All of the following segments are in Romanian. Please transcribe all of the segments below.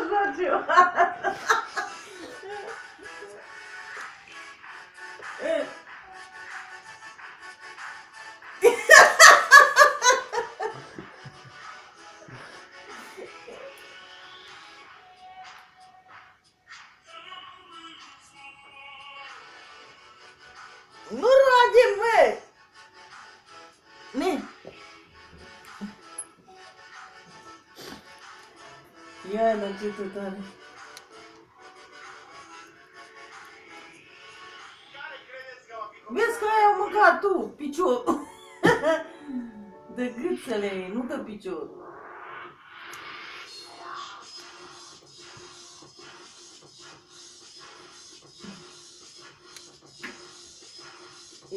așa ceva. Nu roage, bă! Ne! Ia, dar ce tătare! Vezi că aia au mâncat tu, piciorul! De gâțele, nu de picior.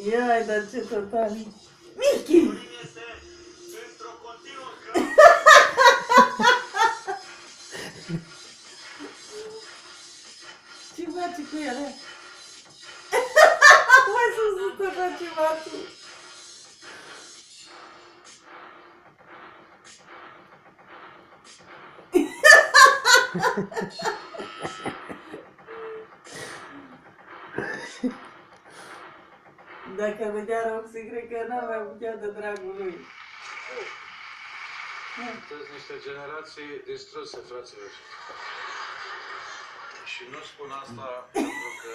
Ia, dar ce tătare! Michi! Ce face cu ele? Mai sus să faci ceva tu! Dacă vedea Roxy, cred că n-avea putea de dragul lui. Sunteți niște generații distruse, fraților. Și nu spun asta pentru că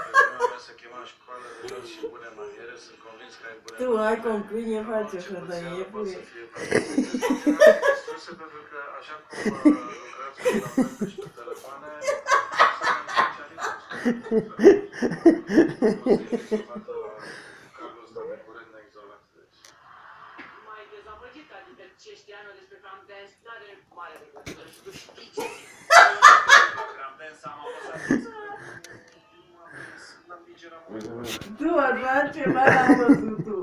pe vremea mea se chema școală de jos și bune maniere. Sunt convins că ai bune Tu maniere. ai concluzie, face așa, dar e Poate pune. să fie generații distruse pentru că așa cum lucrați cu tablete și cu telefoane, cablul ăsta de curent neizolat. Mai dezamăgit, adică ce știam eu despre Cram Dance n-are mare legătură și tu știi ce zic. Cram Dance am apăsat. Tu așa ceva n-am văzut tu.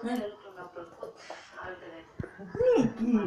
Unele lucruri mi-au plăcut, altele. Michi!